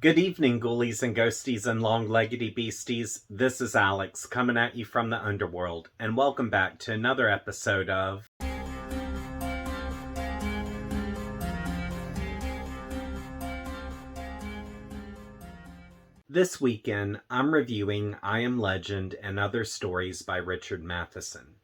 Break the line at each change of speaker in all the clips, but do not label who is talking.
Good evening, ghoulies and ghosties and long-leggedy beasties. This is Alex coming at you from the underworld, and welcome back to another episode of This weekend, I'm reviewing I Am Legend and Other Stories by Richard Matheson.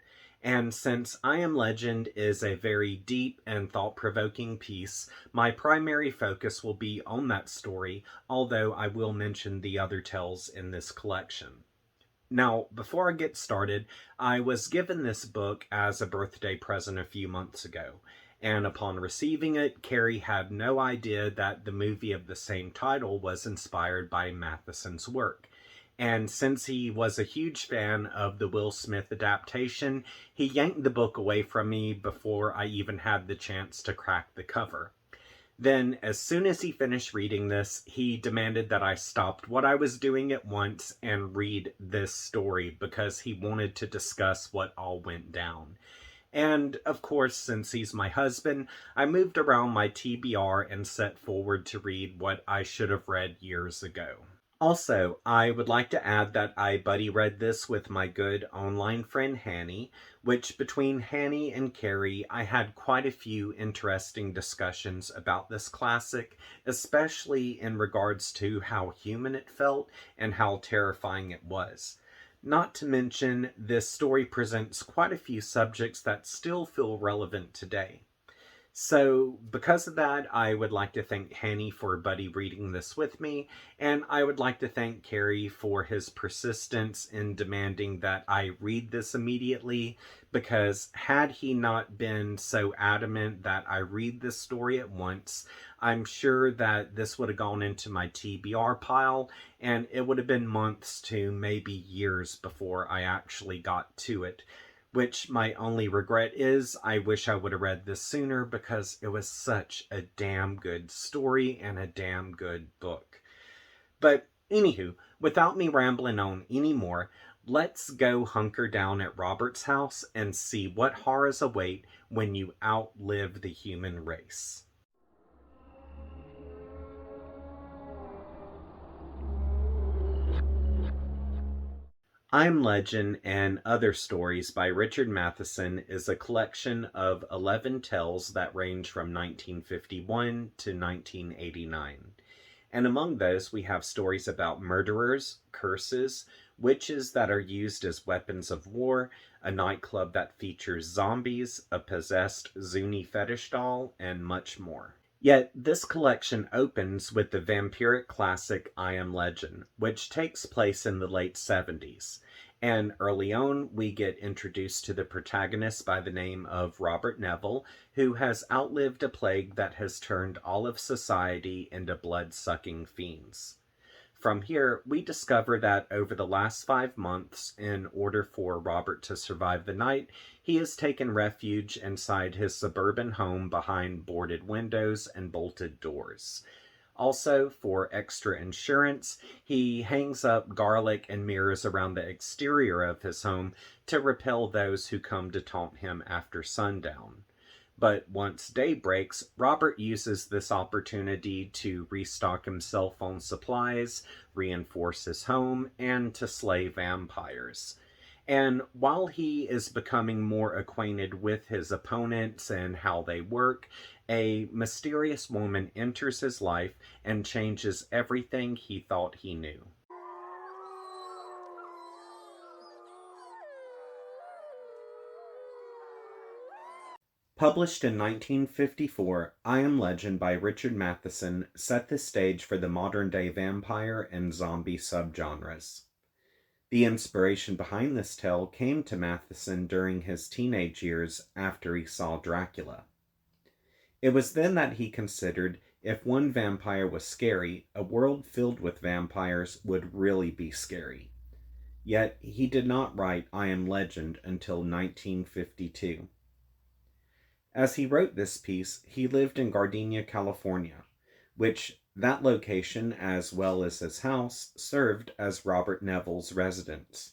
And since I Am Legend is a very deep and thought-provoking piece, my primary focus will be on that story, although I will mention the other tales in this collection. Now, before I get started, I was given this book as a birthday present a few months ago, and upon receiving it, Carrie had no idea that the movie of the same title was inspired by Matheson's work. And since he was a huge fan of the Will Smith adaptation, he yanked the book away from me before I even had the chance to crack the cover. Then, as soon as he finished reading this, he demanded that I stopped what I was doing at once and read this story because he wanted to discuss what all went down. And, of course, since he's my husband, I moved around my TBR and set forward to read what I should have read years ago. Also, I would like to add that I buddy read this with my good online friend Hanny, which between Hanny and Carrie, I had quite a few interesting discussions about this classic, especially in regards to how human it felt and how terrifying it was. Not to mention, this story presents quite a few subjects that still feel relevant today. So, because of that, I would like to thank Hanny for buddy reading this with me, and I would like to thank Carrie for his persistence in demanding that I read this immediately, because had he not been so adamant that I read this story at once, I'm sure that this would have gone into my TBR pile, and it would have been months to maybe years before I actually got to it. Which my only regret is I wish I would have read this sooner because it was such a damn good story and a damn good book. But anywho, without me rambling on anymore, let's go hunker down at Robert's house and see what horrors await when you outlive the human race. I'm Legend and Other Stories by Richard Matheson is a collection of 11 tales that range from 1951 to 1989. And among those, we have stories about murderers, curses, witches that are used as weapons of war, a nightclub that features zombies, a possessed Zuni fetish doll, and much more. Yet, this collection opens with the vampiric classic I Am Legend, which takes place in the late 70s. And early on, we get introduced to the protagonist by the name of Robert Neville, who has outlived a plague that has turned all of society into blood-sucking fiends. From here, we discover that over the last 5 months, in order for Robert to survive the night, he has taken refuge inside his suburban home behind boarded windows and bolted doors. Also, for extra insurance, he hangs up garlic and mirrors around the exterior of his home to repel those who come to taunt him after sundown. But once day breaks, Robert uses this opportunity to restock himself on supplies, reinforce his home, and to slay vampires. And while he is becoming more acquainted with his opponents and how they work, a mysterious woman enters his life and changes everything he thought he knew. Published in 1954, I Am Legend by Richard Matheson set the stage for the modern-day vampire and zombie subgenres. The inspiration behind this tale came to Matheson during his teenage years after he saw Dracula. It was then that he considered if one vampire was scary, a world filled with vampires would really be scary. Yet he did not write I Am Legend until 1952. As he wrote this piece, he lived in Gardenia, California, which that location, as well as his house, served as Robert Neville's residence.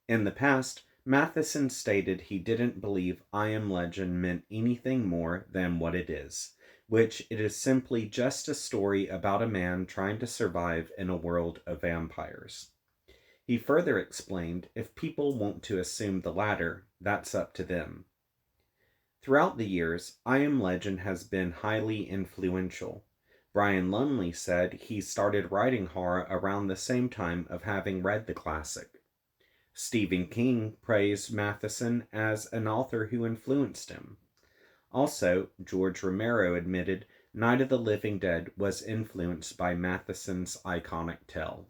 In the past, Matheson stated he didn't believe I Am Legend meant anything more than what it is, which it is simply just a story about a man trying to survive in a world of vampires. He further explained, if people want to assume the latter, that's up to them. Throughout the years, I Am Legend has been highly influential. Brian Lumley said he started writing horror around the same time of having read the classic. Stephen King praised Matheson as an author who influenced him. Also, George Romero admitted Night of the Living Dead was influenced by Matheson's iconic tale.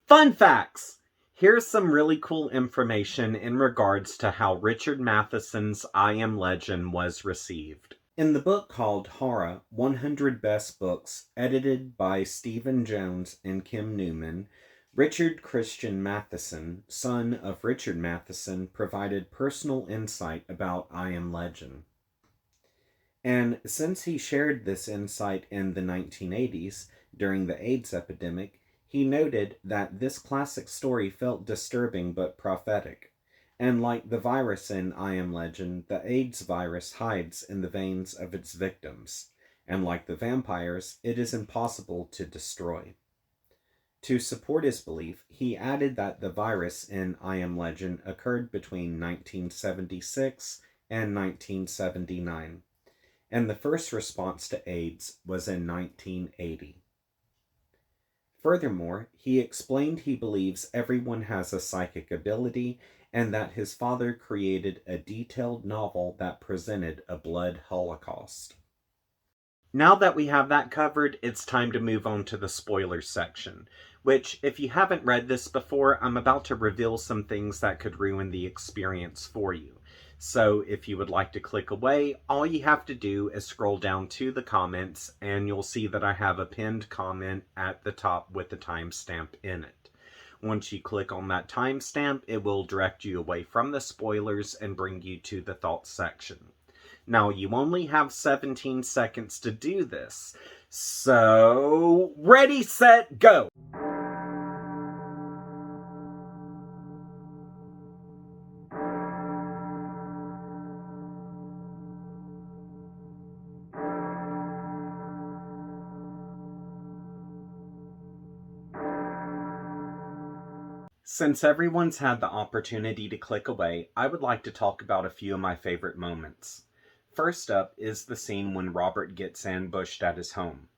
Fun facts! Here's some really cool information in regards to how Richard Matheson's I Am Legend was received. In the book called Horror, 100 Best Books, edited by Stephen Jones and Kim Newman, Richard Christian Matheson, son of Richard Matheson, provided personal insight about I Am Legend. And since he shared this insight in the 1980s, during the AIDS epidemic, he noted that this classic story felt disturbing but prophetic. And like the virus in I Am Legend, the AIDS virus hides in the veins of its victims. And like the vampires, it is impossible to destroy. To support his belief, he added that the virus in I Am Legend occurred between 1976 and 1979. And the first response to AIDS was in 1980. Furthermore, he explained he believes everyone has a psychic ability and that his father created a detailed novel that presented a blood holocaust. Now that we have that covered, it's time to move on to the spoilers section, which, if you haven't read this before, I'm about to reveal some things that could ruin the experience for you. So if you would like to click away, all you have to do is scroll down to the comments and you'll see that I have a pinned comment at the top with the timestamp in it. Once you click on that timestamp, it will direct you away from the spoilers and bring you to the thoughts section. Now, you only have 17 seconds to do this, so ready, set, go! Since everyone's had the opportunity to click away, I would like to talk about a few of my favorite moments. First up is the scene when Robert gets ambushed at his home.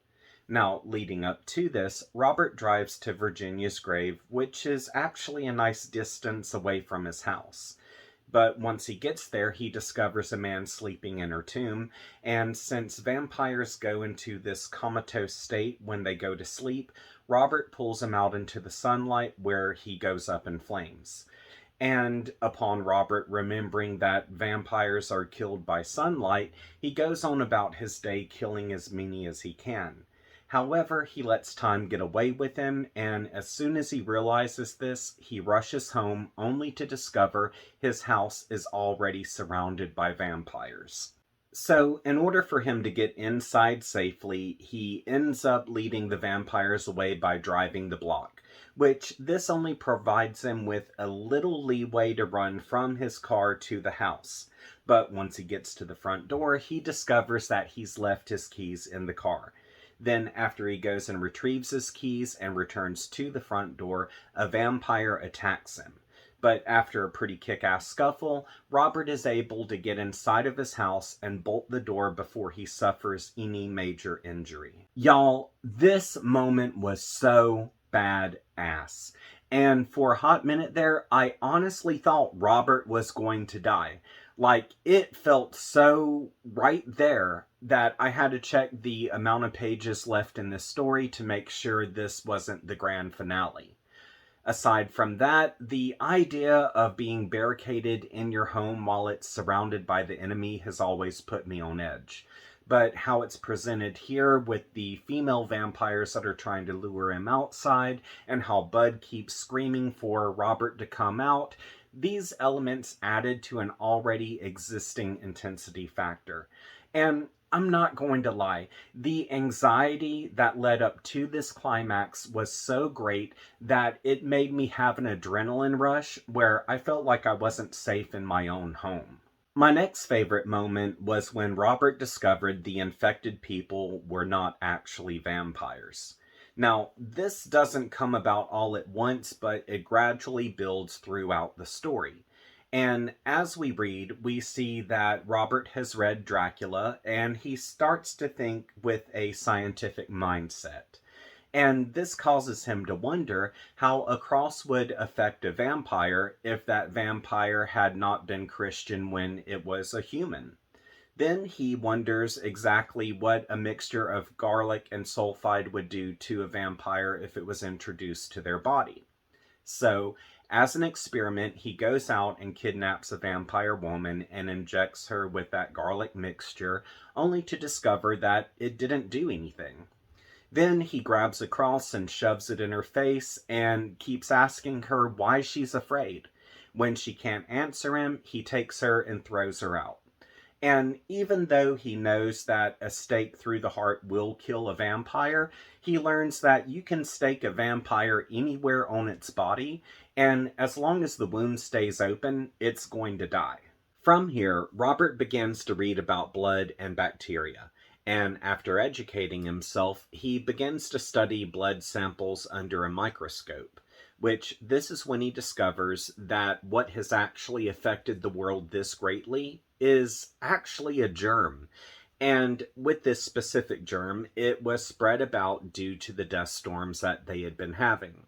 Now, leading up to this, Robert drives to Virginia's grave, which is actually a nice distance away from his house. But once he gets there, he discovers a man sleeping in her tomb, and since vampires go into this comatose state when they go to sleep, Robert pulls him out into the sunlight where he goes up in flames. And upon Robert remembering that vampires are killed by sunlight, he goes on about his day killing as many as he can. However, he lets time get away with him, and as soon as he realizes this, he rushes home only to discover his house is already surrounded by vampires. So, in order for him to get inside safely, he ends up leading the vampires away by driving the block, which this only provides him with a little leeway to run from his car to the house. But once he gets to the front door, he discovers that he's left his keys in the car. Then, after he goes and retrieves his keys and returns to the front door, a vampire attacks him. But after a pretty kick-ass scuffle, Robert is able to get inside of his house and bolt the door before he suffers any major injury. Y'all, this moment was so badass. And for a hot minute there, I honestly thought Robert was going to die. Like, it felt so right there that I had to check the amount of pages left in this story to make sure this wasn't the grand finale. Aside from that, the idea of being barricaded in your home while it's surrounded by the enemy has always put me on edge. But how it's presented here with the female vampires that are trying to lure him outside, and how Bud keeps screaming for Robert to come out, these elements added to an already existing intensity factor. And I'm not going to lie, the anxiety that led up to this climax was so great that it made me have an adrenaline rush where I felt like I wasn't safe in my own home. My next favorite moment was when Robert discovered the infected people were not actually vampires. Now, this doesn't come about all at once, but it gradually builds throughout the story. And as we read, we see that Robert has read Dracula and he starts to think with a scientific mindset. And this causes him to wonder how a cross would affect a vampire if that vampire had not been Christian when it was a human. Then he wonders exactly what a mixture of garlic and sulfide would do to a vampire if it was introduced to their body. So, as an experiment, he goes out and kidnaps a vampire woman and injects her with that garlic mixture, only to discover that it didn't do anything. Then he grabs a cross and shoves it in her face and keeps asking her why she's afraid. When she can't answer him, he takes her and throws her out. And even though he knows that a stake through the heart will kill a vampire, he learns that you can stake a vampire anywhere on its body, and as long as the wound stays open, it's going to die. From here, Robert begins to read about blood and bacteria, and after educating himself, he begins to study blood samples under a microscope, which this is when he discovers that what has actually affected the world this greatly is actually a germ. And with this specific germ, it was spread about due to the dust storms that they had been having.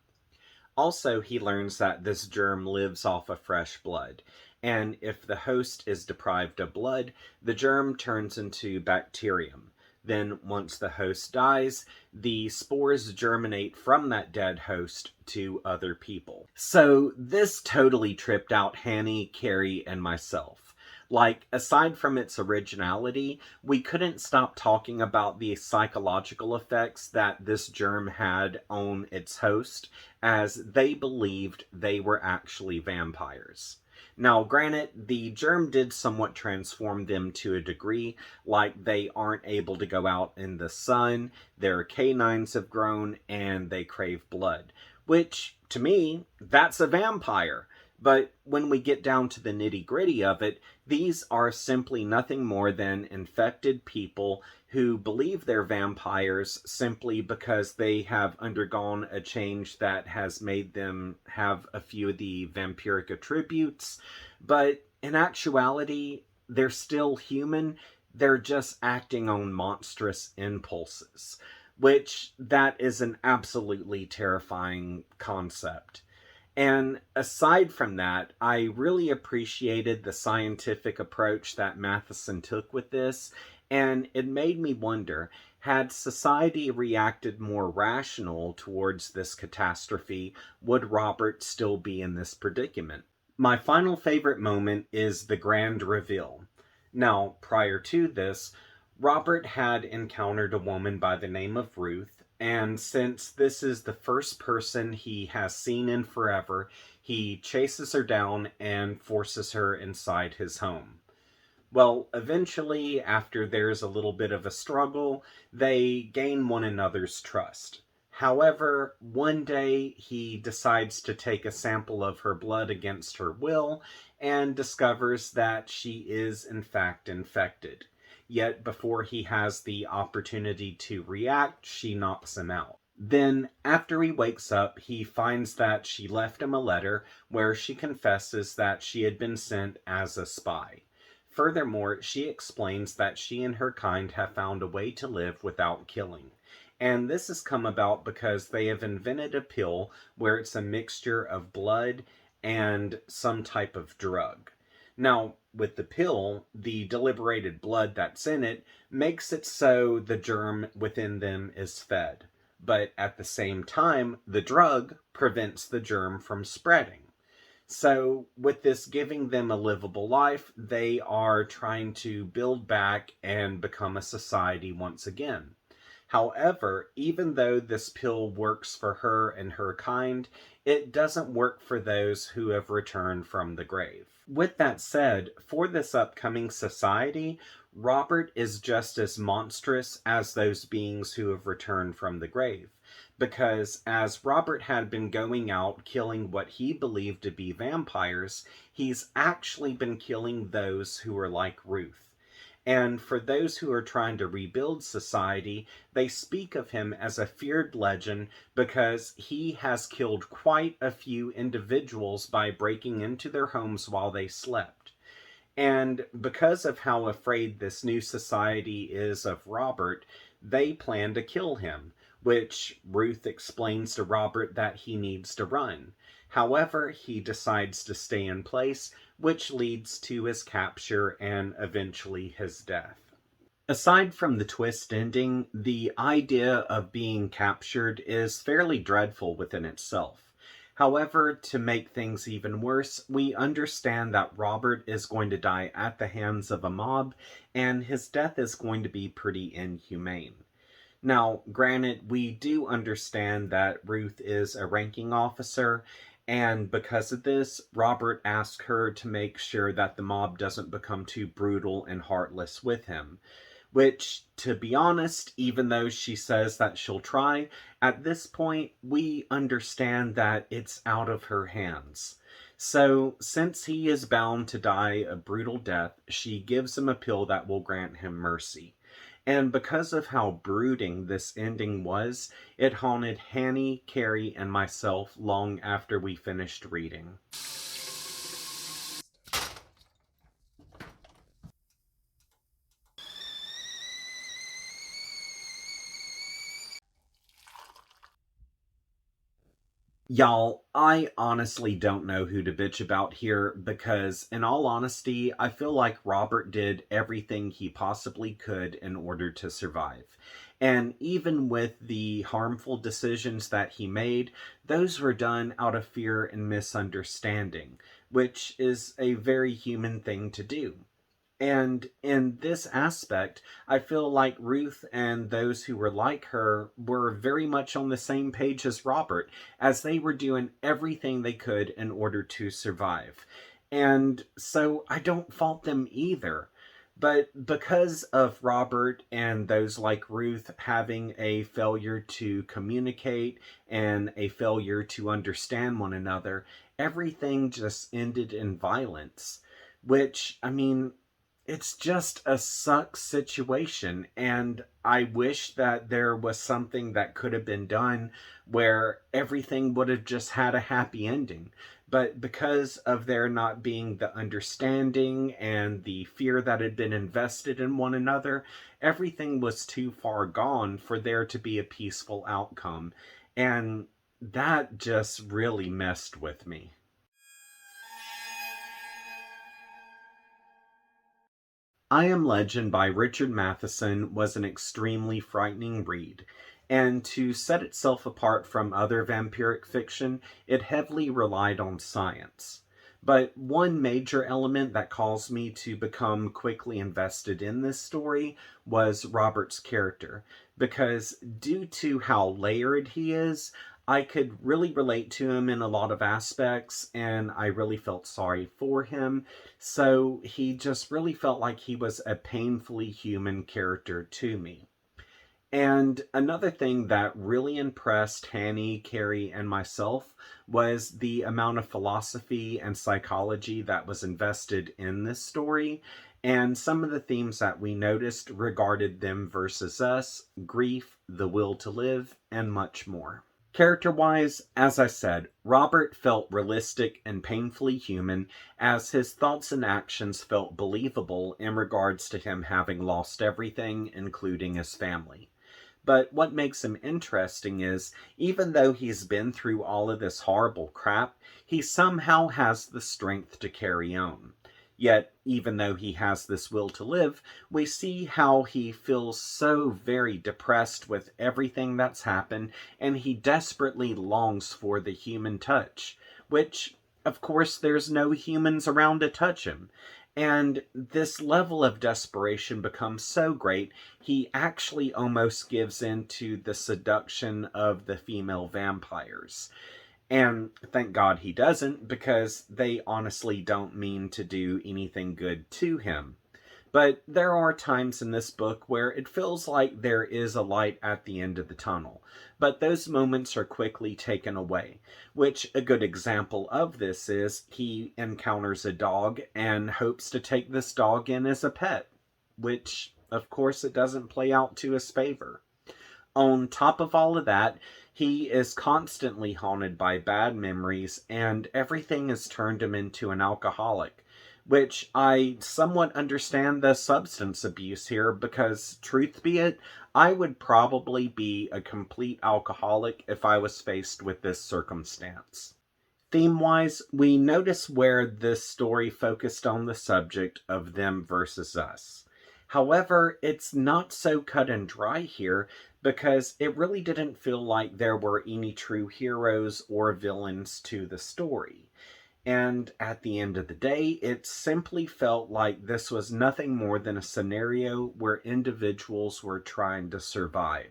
Also, he learns that this germ lives off of fresh blood, and if the host is deprived of blood, the germ turns into bacterium. Then, once the host dies, the spores germinate from that dead host to other people. So, this totally tripped out Hanny, Carrie, and myself. Like, aside from its originality, we couldn't stop talking about the psychological effects that this germ had on its host, as they believed they were actually vampires. Now, granted, the germ did somewhat transform them to a degree, like they aren't able to go out in the sun, their canines have grown, and they crave blood. Which, to me, that's a vampire. But when we get down to the nitty-gritty of it, these are simply nothing more than infected people who believe they're vampires simply because they have undergone a change that has made them have a few of the vampiric attributes. But in actuality, they're still human. They're just acting on monstrous impulses, which that is an absolutely terrifying concept. And aside from that, I really appreciated the scientific approach that Matheson took with this, and it made me wonder, had society reacted more rational towards this catastrophe, would Robert still be in this predicament? My final favorite moment is the grand reveal. Now, prior to this, Robert had encountered a woman by the name of Ruth, and since this is the first person he has seen in forever, he chases her down and forces her inside his home. Well, eventually, after there's a little bit of a struggle, they gain one another's trust. However, one day he decides to take a sample of her blood against her will and discovers that she is in fact infected. Yet before he has the opportunity to react, she knocks him out. Then, after he wakes up, he finds that she left him a letter where she confesses that she had been sent as a spy. Furthermore, she explains that she and her kind have found a way to live without killing. And this has come about because they have invented a pill where it's a mixture of blood and some type of drug. Now, with the pill, the deliberated blood that's in it makes it so the germ within them is fed. But at the same time, the drug prevents the germ from spreading. So, with this giving them a livable life, they are trying to build back and become a society once again. However, even though this pill works for her and her kind, it doesn't work for those who have returned from the grave. With that said, for this upcoming society, Robert is just as monstrous as those beings who have returned from the grave, because as Robert had been going out killing what he believed to be vampires, he's actually been killing those who are like Ruth. And for those who are trying to rebuild society, they speak of him as a feared legend because he has killed quite a few individuals by breaking into their homes while they slept. And because of how afraid this new society is of Robert, they plan to kill him, which Ruth explains to Robert that he needs to run. However, he decides to stay in place, which leads to his capture and eventually his death. Aside from the twist ending, the idea of being captured is fairly dreadful within itself. However, to make things even worse, we understand that Robert is going to die at the hands of a mob, and his death is going to be pretty inhumane. Now, granted, we do understand that Ruth is a ranking officer, and because of this, Robert asks her to make sure that the mob doesn't become too brutal and heartless with him. Which, to be honest, even though she says that she'll try, at this point, we understand that it's out of her hands. So, since he is bound to die a brutal death, she gives him a pill that will grant him mercy. And because of how brooding this ending was, it haunted Hanny, Carrie, and myself long after we finished reading. Y'all, I honestly don't know who to bitch about here because, in all honesty, I feel like Robert did everything he possibly could in order to survive. And even with the harmful decisions that he made, those were done out of fear and misunderstanding, which is a very human thing to do. And in this aspect, I feel like Ruth and those who were like her were very much on the same page as Robert, as they were doing everything they could in order to survive. And so I don't fault them either. But because of Robert and those like Ruth having a failure to communicate and a failure to understand one another, everything just ended in violence. Which, I mean, it's just a suck situation, and I wish that there was something that could have been done where everything would have just had a happy ending. But because of there not being the understanding and the fear that had been invested in one another, everything was too far gone for there to be a peaceful outcome. And that just really messed with me. I Am Legend by Richard Matheson was an extremely frightening read, and to set itself apart from other vampiric fiction, it heavily relied on science. But one major element that caused me to become quickly invested in this story was Robert's character, because due to how layered he is, I could really relate to him in a lot of aspects, and I really felt sorry for him. So he just really felt like he was a painfully human character to me. And another thing that really impressed Hanny, Carrie, and myself was the amount of philosophy and psychology that was invested in this story, and some of the themes that we noticed regarded them versus us, grief, the will to live, and much more. Character-wise, as I said, Robert felt realistic and painfully human, as his thoughts and actions felt believable in regards to him having lost everything, including his family. But what makes him interesting is, even though he's been through all of this horrible crap, he somehow has the strength to carry on. Yet, even though he has this will to live, we see how he feels so very depressed with everything that's happened, and he desperately longs for the human touch, which, of course, there's no humans around to touch him. And this level of desperation becomes so great, he actually almost gives in to the seduction of the female vampires. And thank God he doesn't, because they honestly don't mean to do anything good to him. But there are times in this book where it feels like there is a light at the end of the tunnel, but those moments are quickly taken away, which a good example of this is he encounters a dog and hopes to take this dog in as a pet, which of course it doesn't play out to his favor. On top of all of that, he is constantly haunted by bad memories, and everything has turned him into an alcoholic. Which I somewhat understand the substance abuse here because, truth be it, I would probably be a complete alcoholic if I was faced with this circumstance. Theme-wise, we notice where this story focused on the subject of them versus us. However, it's not so cut and dry here because it really didn't feel like there were any true heroes or villains to the story. And at the end of the day, it simply felt like this was nothing more than a scenario where individuals were trying to survive.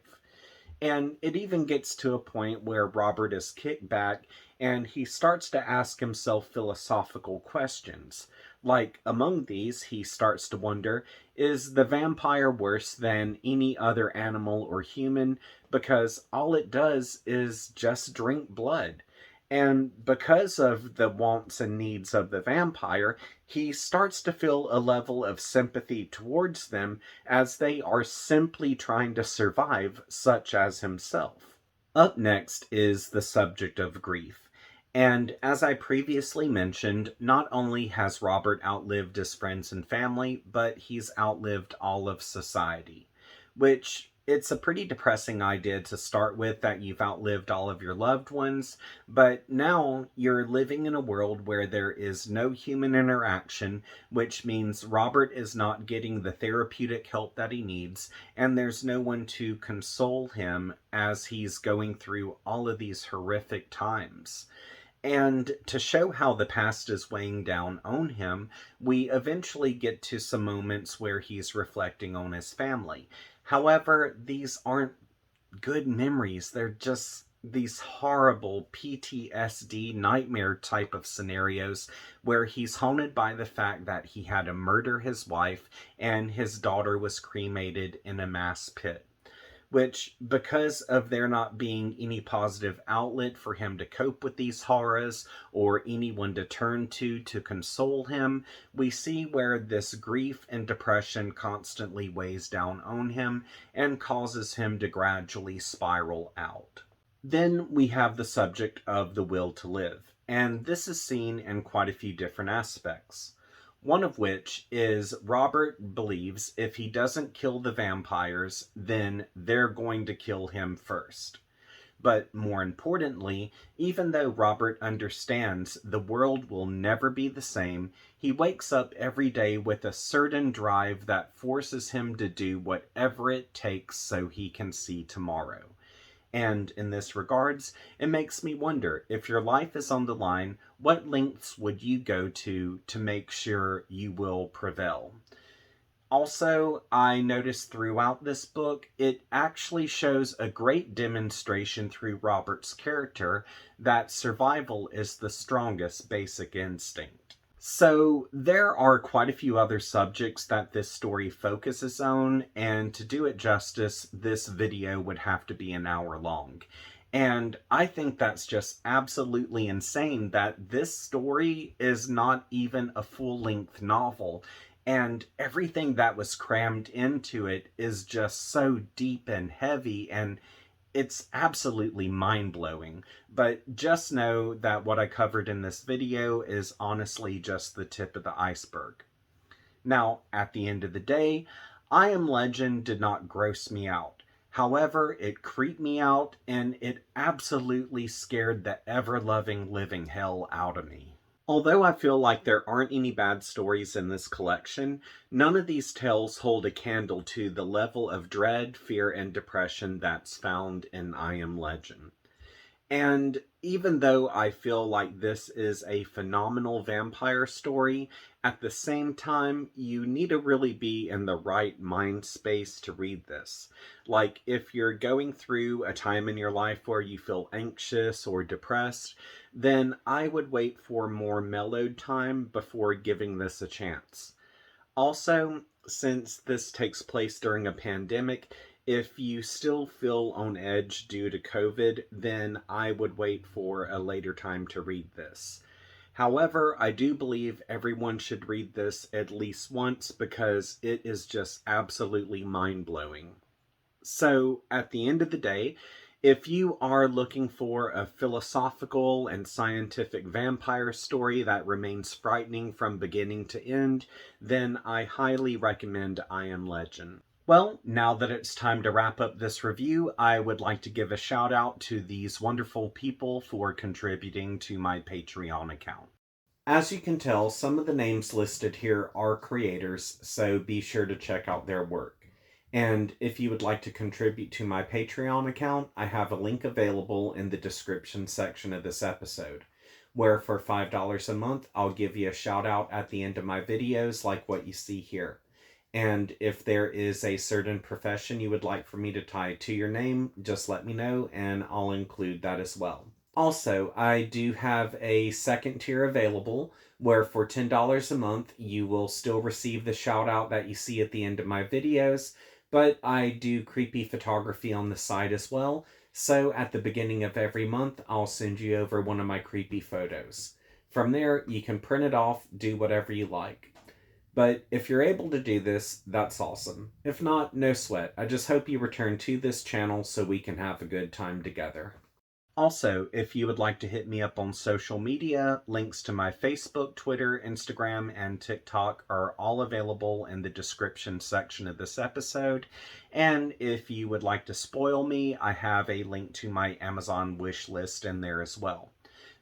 And it even gets to a point where Robert is kicked back and he starts to ask himself philosophical questions. Like, among these, he starts to wonder, is the vampire worse than any other animal or human? Because all it does is just drink blood. And because of the wants and needs of the vampire, he starts to feel a level of sympathy towards them as they are simply trying to survive, such as himself. Up next is the subject of grief. And as I previously mentioned, not only has Robert outlived his friends and family, but he's outlived all of society. Which, it's a pretty depressing idea to start with, that you've outlived all of your loved ones, but now you're living in a world where there is no human interaction, which means Robert is not getting the therapeutic help that he needs, and there's no one to console him as he's going through all of these horrific times. And to show how the past is weighing down on him, we eventually get to some moments where he's reflecting on his family. However, these aren't good memories. They're just these horrible PTSD nightmare type of scenarios where he's haunted by the fact that he had to murder his wife and his daughter was cremated in a mass pit. Which, because of there not being any positive outlet for him to cope with these horrors or anyone to turn to console him, we see where this grief and depression constantly weighs down on him and causes him to gradually spiral out. Then we have the subject of the will to live, and this is seen in quite a few different aspects. One of which is Robert believes if he doesn't kill the vampires, then they're going to kill him first. But more importantly, even though Robert understands the world will never be the same, he wakes up every day with a certain drive that forces him to do whatever it takes so he can see tomorrow. And in this regards, it makes me wonder, if your life is on the line, what lengths would you go to make sure you will prevail? Also, I noticed throughout this book, it actually shows a great demonstration through Robert's character that survival is the strongest basic instinct. So there are quite a few other subjects that this story focuses on, and to do it justice, this video would have to be an hour long. And I think that's just absolutely insane that this story is not even a full-length novel, and everything that was crammed into it is just so deep and heavy, and it's absolutely mind-blowing, but just know that what I covered in this video is honestly just the tip of the iceberg. Now, at the end of the day, I Am Legend did not gross me out. However, it creeped me out, and it absolutely scared the ever-loving living hell out of me. Although I feel like there aren't any bad stories in this collection, none of these tales hold a candle to the level of dread, fear, and depression that's found in I Am Legend. And even though I feel like this is a phenomenal vampire story, at the same time, you need to really be in the right mind space to read this. Like, if you're going through a time in your life where you feel anxious or depressed, then I would wait for more mellowed time before giving this a chance. Also, Since this takes place during a pandemic, if you still feel on edge due to COVID, then I would wait for a later time to read this. However, I do believe everyone should read this at least once because it is just absolutely mind blowing. So, at the end of the day, if you are looking for a philosophical and scientific vampire story that remains frightening from beginning to end, then I highly recommend I Am Legend. Well, now that it's time to wrap up this review, I would like to give a shout out to these wonderful people for contributing to my Patreon account. As you can tell, some of the names listed here are creators, so be sure to check out their work. And if you would like to contribute to my Patreon account, I have a link available in the description section of this episode, where for $5 a month, I'll give you a shout out at the end of my videos like what you see here. And if there is a certain profession you would like for me to tie to your name, just let me know and I'll include that as well. Also, I do have a second tier available where for $10 a month you will still receive the shout out that you see at the end of my videos, but I do creepy photography on the side as well. So at the beginning of every month, I'll send you over one of my creepy photos. From there, you can print it off, do whatever you like. But if you're able to do this, that's awesome. If not, no sweat. I just hope you return to this channel so we can have a good time together. Also, if you would like to hit me up on social media, links to my Facebook, Twitter, Instagram, and TikTok are all available in the description section of this episode. And if you would like to spoil me, I have a link to my Amazon wish list in there as well.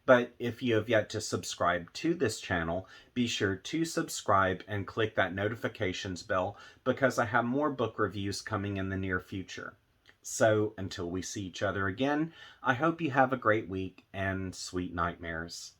But if you have yet to subscribe to this channel, be sure to subscribe and click that notifications bell because I have more book reviews coming in the near future. So until we see each other again, I hope you have a great week and sweet nightmares.